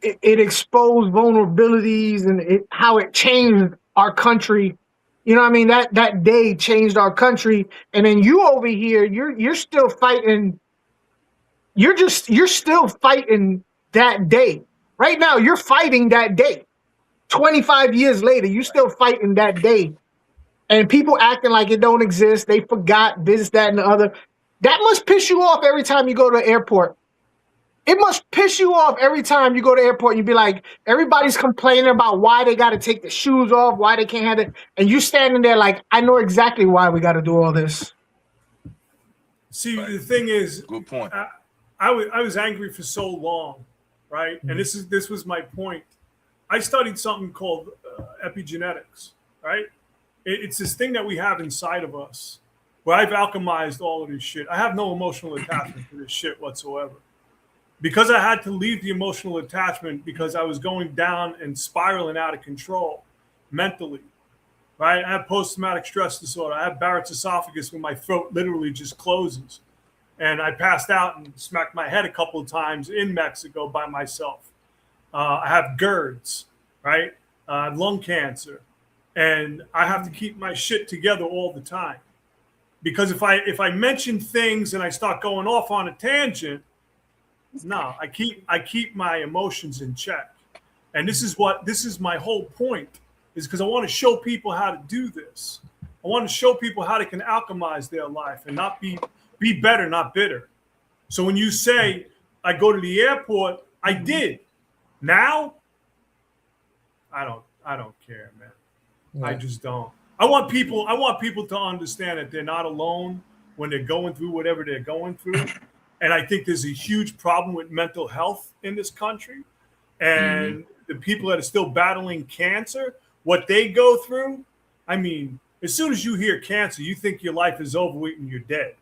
it exposed vulnerabilities and how it changed our country. You know what I mean? That day changed our country. And then you over here, you're still fighting you're still fighting that day. Right now, you're fighting that day. 25 years later, you still fighting that day. And people acting like it don't exist. They forgot this, that, and the other. That must piss you off every time you go to the airport. It must piss you off every time you go to the airport and you be like, everybody's complaining about why they got to take the shoes off, why they can't have it. And you standing there like, I know exactly why we got to do all this. See, the thing is, good point. I was angry for so long, right? Mm-hmm. And this was my point. I studied something called epigenetics, right? It's this thing that we have inside of us where I've alchemized all of this shit. I have no emotional attachment to this shit whatsoever. Because I had to leave the emotional attachment because I was going down and spiraling out of control mentally, right? I have post-traumatic stress disorder. I have Barrett's esophagus when my throat literally just closes. And I passed out and smacked my head a couple of times in Mexico by myself. I have GERDs, right? I have lung cancer. And I have to keep my shit together all the time. Because if I mention things and I start going off on a tangent, no, I keep my emotions in check. And this is my whole point, is because I want to show people how to do this. I want to show people how they can alchemize their life and not be better, not bitter. So when you say I go to the airport, I did. Now, I don't care, man. Yeah. I just don't. I want people to understand that they're not alone when they're going through whatever they're going through. And I think there's a huge problem with mental health in this country. And the people that are still battling cancer, what they go through, I mean, as soon as you hear cancer, you think your life is over and you're dead,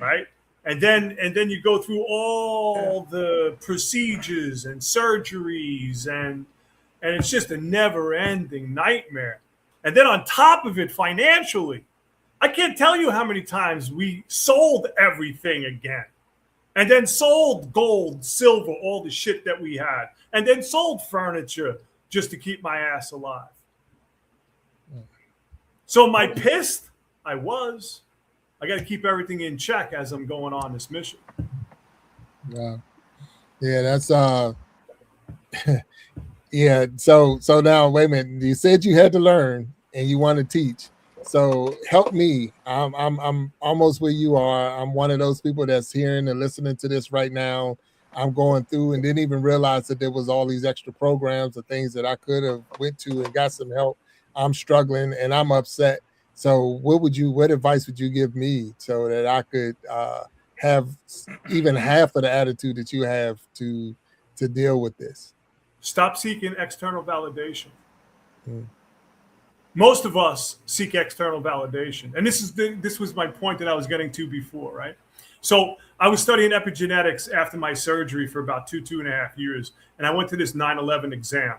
right? And then you go through all the procedures and surgeries, and it's just a never-ending nightmare. And then on top of it, financially, I can't tell you how many times we sold everything again. And then sold gold, silver, all the shit that we had. And then sold furniture just to keep my ass alive. So am I pissed? I was. I got to keep everything in check as I'm going on this mission. Yeah. Yeah, that's yeah. So now wait a minute. You said you had to learn and you want to teach. So help me. I'm almost where you are. I'm one of those people that's hearing and listening to this right now. I'm going through and didn't even realize that there was all these extra programs and things that I could have went to and got some help. I'm struggling and I'm upset. So what advice would you give me so that I could have even half of the attitude that you have to deal with this? Stop seeking external validation. Most of us seek external validation. And this was my point that I was getting to before, right? So I was studying epigenetics after my surgery for about 2.5 years. And I went to this 9/11 exam.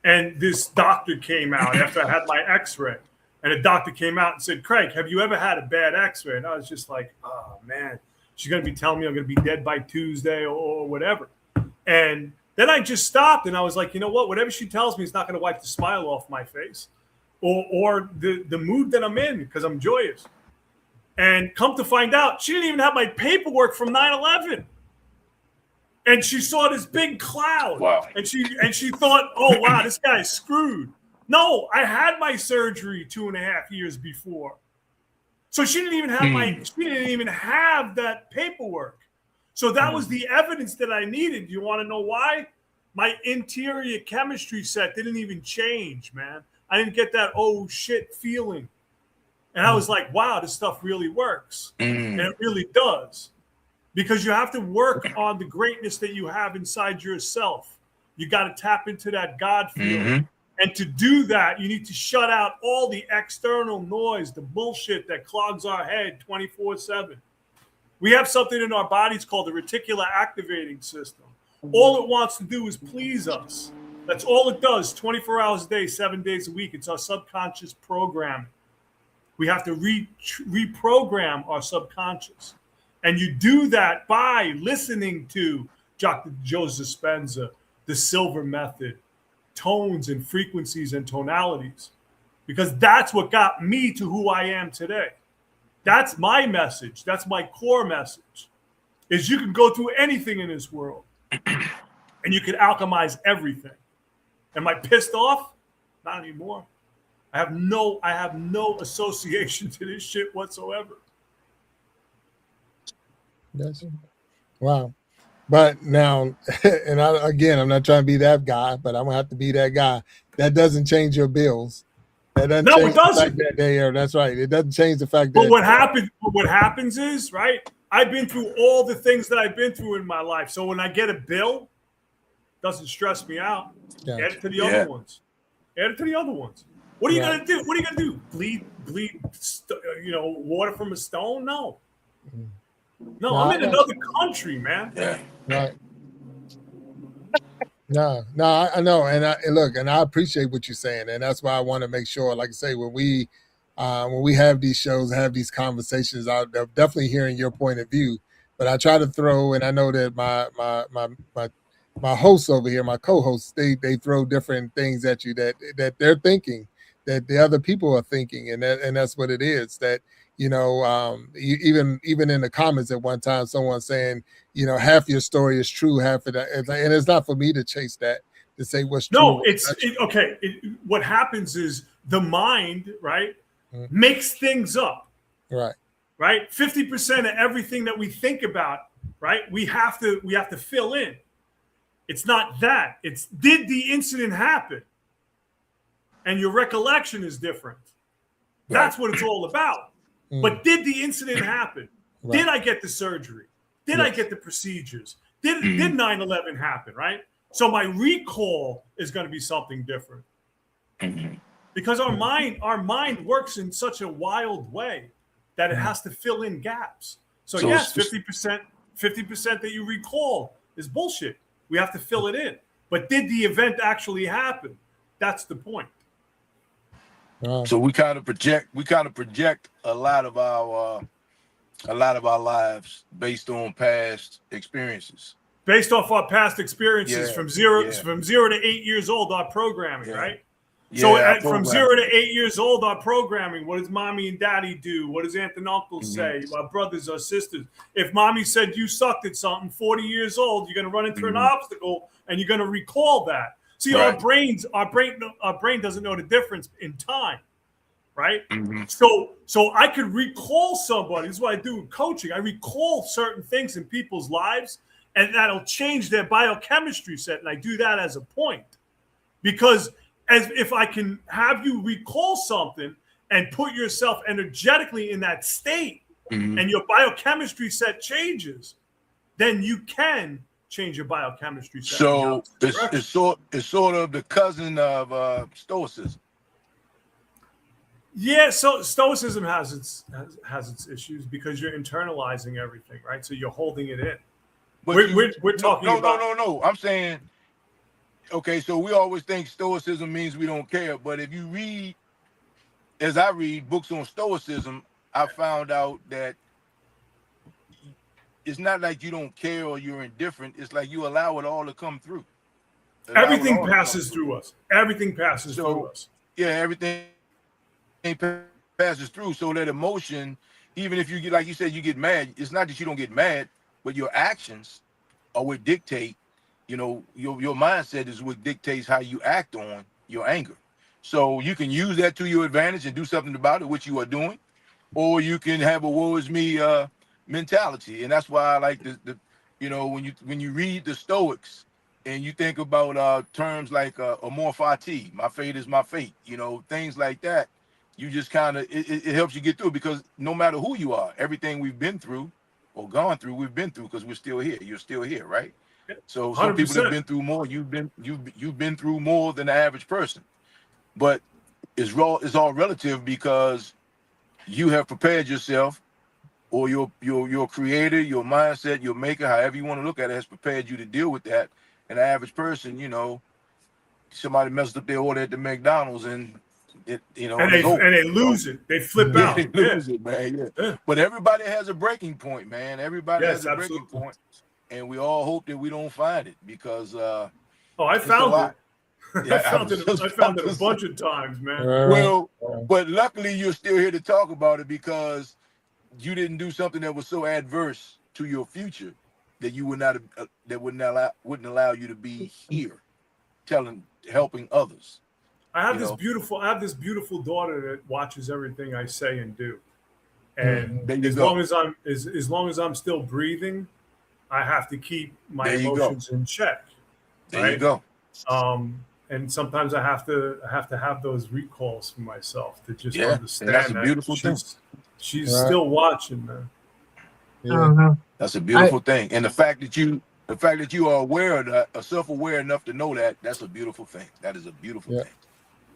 And this doctor came out after I had my x-ray. And a doctor came out and said, Craig, have you ever had a bad x-ray? And I was just like, oh, man, she's going to be telling me I'm going to be dead by Tuesday or whatever. And then I just stopped and I was like, you know what? Whatever she tells me is not going to wipe the smile off my face. Or the mood that I'm in, because I'm joyous. And come to find out, she didn't even have my paperwork from 9/11. And she saw this big cloud. Wow. And she thought, oh, wow, this guy's screwed. No, I had my surgery 2.5 years before. So she didn't even have that paperwork. So that was the evidence that I needed. You want to know why? My interior chemistry set didn't even change, man. I didn't get that, oh, shit feeling. And I was like, wow, this stuff really works. And it really does. Because you have to work on the greatness that you have inside yourself. You got to tap into that God feeling. And to do that, you need to shut out all the external noise, the bullshit that clogs our head 24/7. We have something in our bodies called the reticular activating system. All it wants to do is please us. That's all it does, 24 hours a day, 7 days a week. It's our subconscious programming. We have to reprogram our subconscious. And you do that by listening to Dr. Joe Dispenza, the Silver Method, tones and frequencies and tonalities, because that's what got me to who I am today. That's my message. That's my core message. is you can go through anything in this world and you can alchemize everything. Am I pissed off? Not anymore. I have no association to this shit whatsoever. Yes. Wow. But now, and I'm not trying to be that guy, but I'm gonna have to be that guy. That doesn't change your bills. That doesn't No, change it doesn't. the fact that they are. That's right. It doesn't change the fact But that. what happens is, right? I've been through all the things that I've been through in my life. So when I get a bill, it doesn't stress me out. Gotcha. Add it to the other ones. Add it to the other ones. What are you gonna do? What are you gonna do? Bleed, water from a stone? No. No, I'm in another country, man. Yeah. Right. No, I know, and I appreciate what you're saying, and that's why I want to make sure, like I say, when we have these shows, have these conversations, I'm definitely hearing your point of view. But I try to throw, and I know that my hosts over here, my co-hosts, they throw different things at you that they're thinking, that the other people are thinking, and that's what it is. That even in the comments at one time, someone saying, half your story is true, half of that, and it's not for me to chase that, to say what's true. No, okay. What happens is the mind, right, makes things up. Right. Right. 50% of everything that we think about, right, we have to fill in. It's not that. It's did the incident happen? And your recollection is different. Right. That's what it's all about. But did the incident happen? Right. Did I get the surgery? Did I get the procedures? Did 9/11 happen, right? So my recall is going to be something different. Because our mind works in such a wild way that it has to fill in gaps. So yes, 50% that you recall is bullshit. We have to fill it in. But did the event actually happen? That's the point. So we kind of project a lot of our lives based on past experiences. Based off our past experiences from zero to 8 years old, our programming, right? So from 0 to 8 years old, our programming, what does mommy and daddy do? What does aunt and uncle say? Our brothers or sisters. If mommy said you sucked at something, 40 years old, you're going to run into an obstacle and you're going to recall that. See, our brain doesn't know the difference in time, right? So I could recall somebody. This is what I do in coaching. I recall certain things in people's lives, and that'll change their biochemistry set. And I do that as a point, because as if I can have you recall something and put yourself energetically in that state, and your biochemistry set changes, then you can change your biochemistry set. So it's sort of the cousin of stoicism. Yeah, so stoicism has its issues because you're internalizing everything, right? So you're holding it in. But we're talking about no. I'm saying, okay, so we always think stoicism means we don't care, but if you read, as I read books on stoicism, I found out that it's not like you don't care or you're indifferent. It's like you allow it all to come through. Everything passes through us. Everything passes through us. Yeah, everything passes through. So that emotion, even if you get, like you said, you get mad, it's not that you don't get mad, but your actions are what dictate, your mindset is what dictates how you act on your anger. So you can use that to your advantage and do something about it, which you are doing, or you can have a woe is me mentality. And that's why I like when you read the Stoics and you think about terms like amor fati, my fate is my fate, things like that, you just kind of, it helps you get through, because no matter who you are, everything we've been through or gone through, we've been through, because we're still here. You're still here, right? So some 100%. People have been through more. You've been through more than the average person, but it's all relative, because you have prepared yourself, or your creator, your mindset, your maker, however you want to look at it, has prepared you to deal with that. And the average person, somebody messed up their order at the McDonald's and it, and they lose it. They flip out. They lose it, man. Yeah. But everybody has a breaking point, man. Everybody has a breaking point, and we all hope that we don't find it, because I found it. Yeah, I found it a bunch of times, man. Well, but luckily you're still here to talk about it, because you didn't do something that was so adverse to your future that you would not that wouldn't allow you to be here, helping others. I have this beautiful daughter that watches everything I say and do, and as long as I'm still breathing, I have to keep my emotions in check. There you go. And sometimes I have to have those recalls for myself to just understand that's a beautiful thing. She's still watching, man. I don't know. That's a beautiful thing, and the fact that you are aware of that, self-aware enough to know that, that's a beautiful thing. That is a beautiful thing.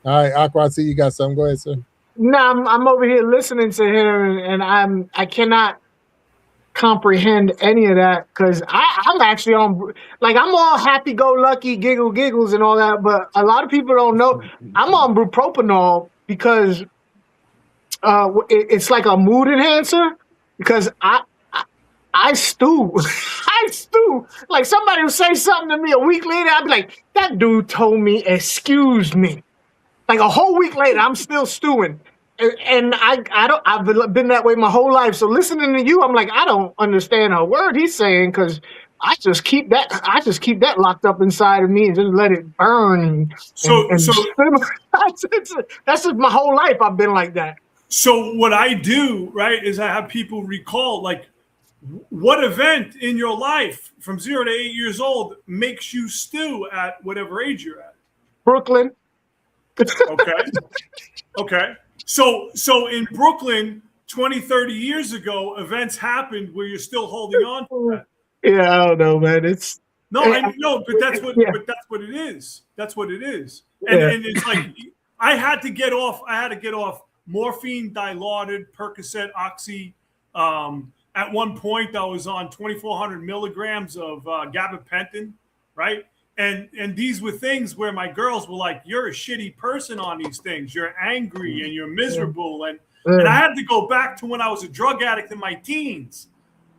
All right, Aqua, I see you got something. Go ahead, sir. No, I'm over here listening to him, and I cannot comprehend any of that because I'm actually on, like, I'm all happy-go-lucky, giggles and all that, but a lot of people don't know I'm on bupropion because it's like a mood enhancer because I stew. I stew. Like, somebody will say something to me a week later, I'll be like, that dude told me, excuse me. Like, a whole week later, I'm still stewing. And I've been that way my whole life. So listening to you, I'm like, I don't understand a word he's saying because I just keep that locked up inside of me and just let it burn. That's just my whole life. I've been like that. So what I do, right, is I have people recall, like, what event in your life from 0 to 8 years old makes you stew at whatever age you're at? Brooklyn. Okay. So in Brooklyn, 20, 30 years ago, events happened where you're still holding on to that. Yeah, I don't know, man. I know, but that's what it is. That's what it is. And it's like I had to get off morphine, Dilaudid, Percocet, Oxy. At one point, I was on 2,400 milligrams of gabapentin, right? And these were things where my girls were like, "You're a shitty person on these things. You're angry and you're miserable." And I had to go back to when I was a drug addict in my teens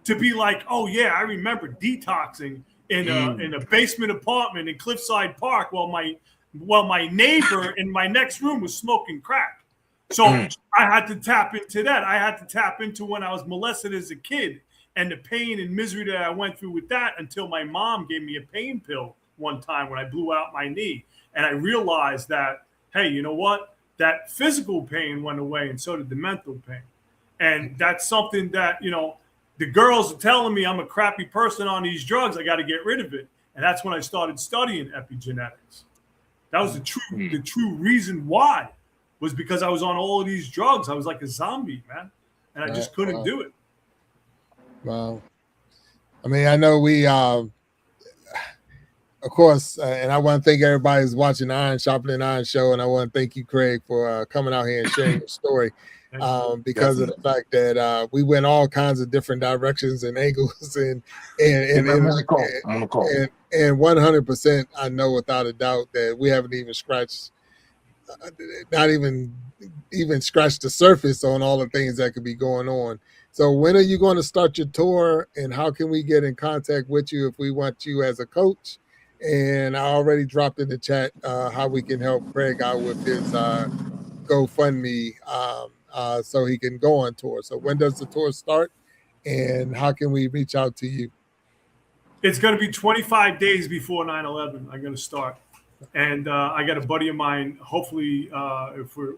to be like, "Oh yeah, I remember detoxing in a basement apartment in Cliffside Park while my neighbor in my next room was smoking crack." So I had to tap into that. I had to tap into when I was molested as a kid and the pain and misery that I went through with that until my mom gave me a pain pill one time when I blew out my knee. And I realized that, hey, you know what? That physical pain went away and so did the mental pain. And that's something that, the girls are telling me I'm a crappy person on these drugs. I got to get rid of it. And that's when I started studying epigenetics. That was the true reason why. Was because I was on all of these drugs. I was like a zombie, man. And I just couldn't do it. Wow. I mean, I know we, of course, and I want to thank everybody who's watching the Iron Sharpening Iron Show. And I want to thank you, Craig, for coming out here and sharing your story because of the fact that we went all kinds of different directions and angles and 100%, I know without a doubt that we haven't even scratched not even scratch the surface on all the things that could be going on. So when are you going to start your tour, and how can we get in contact with you if we want you as a coach? And I already dropped in the chat how we can help Craig out with his GoFundMe so he can go on tour. So when does the tour start, and how can we reach out to you? It's going to be 25 days before 9/11. I'm going to start. And I got a buddy of mine, hopefully, if we're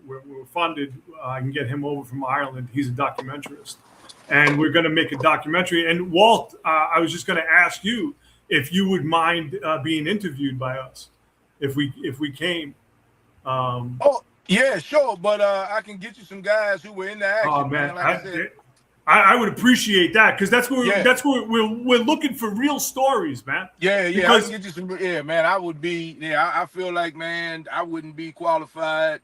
funded, I can get him over from Ireland. He's a documentarist. And we're going to make a documentary. And Walt, I was just going to ask you if you would mind being interviewed by us if we came. Oh, yeah, sure. But I can get you some guys who were in the action. Oh, man. Like I said, I would appreciate that because that's where we're looking for real stories, man. Yeah, because I can get you some. Yeah, man, I would be. Yeah, I feel like, man, I wouldn't be qualified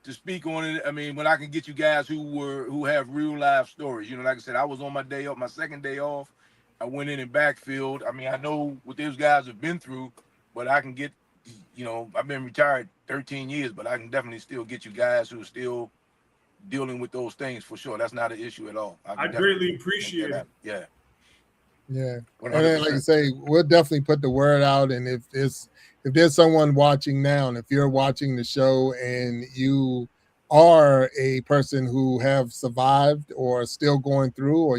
to speak on it. I mean, when I can get you guys who have real life stories. Like I said, I was on my day off, my second day off. I went in and backfilled. I mean, I know what those guys have been through, but I can get. I've been retired 13 years, but I can definitely still get you guys who are still dealing with those things for sure. That's not an issue at all. I greatly appreciate it. Yeah. And then, like I say, we'll definitely put the word out. And if there's someone watching now, and if you're watching the show and you are a person who have survived or still going through, or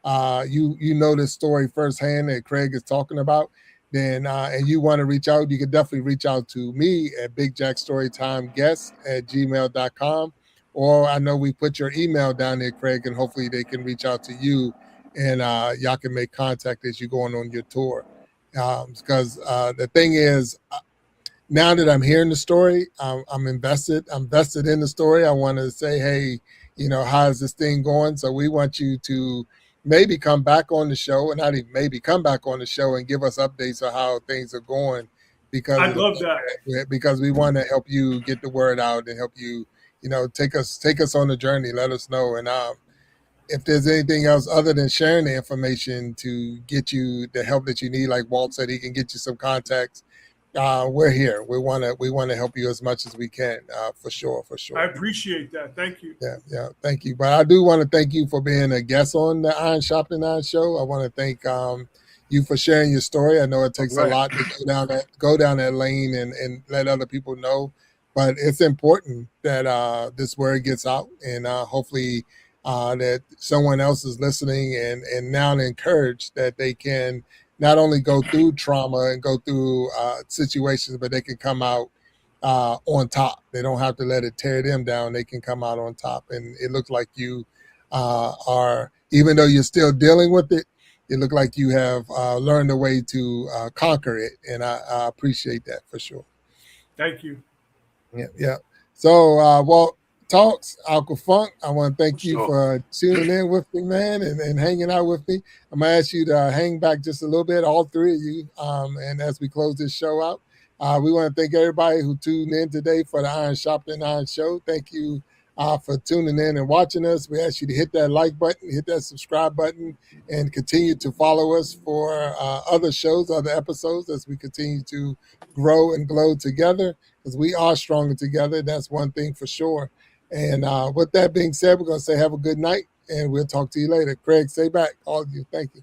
you know this story firsthand that Craig is talking about, then and you want to reach out, you can definitely reach out to me at bigjackstorytimeguest@gmail.com. Or I know we put your email down there, Craig, and hopefully they can reach out to you and y'all can make contact as you're going on your tour. Because the thing is, now that I'm hearing the story, I'm invested. I'm vested in the story. I want to say, hey, how's this thing going? So we want you to maybe come back on the show, and not even maybe come back on the show and give us updates on how things are going. Because I'd love that. Because we want to help you get the word out and help you, take us on the journey. Let us know. And if there's anything else other than sharing the information to get you the help that you need, like Walt said, he can get you some contacts. We're here. We want to help you as much as we can, for sure. I appreciate that. Thank you. Yeah, thank you. But I do want to thank you for being a guest on the Iron Sharpening Iron Show. I want to thank you for sharing your story. I know it takes a lot to go down that lane and let other people know, but it's important that this word gets out, and hopefully that someone else is listening and now encouraged that they can not only go through trauma and go through situations, but they can come out on top. They don't have to let it tear them down. They can come out on top. And it looks like you are, even though you're still dealing with it, it looks like you have learned a way to conquer it. And I appreciate that for sure. Thank you. Yeah. So, Walt Talks, Uncle Funk, I want to thank you for tuning in with me, man, and hanging out with me. I'm going to ask you to hang back just a little bit, all three of you. And as we close this show out, we want to thank everybody who tuned in today for the Iron Sharpening Iron Show. Thank you for tuning in and watching us. We ask you to hit that like button, hit that subscribe button, and continue to follow us for other shows, other episodes, as we continue to grow and glow together, because we are stronger together. That's one thing for sure. And with that being said, we're going to say have a good night, and we'll talk to you later. Craig, say back, all of you. Thank you.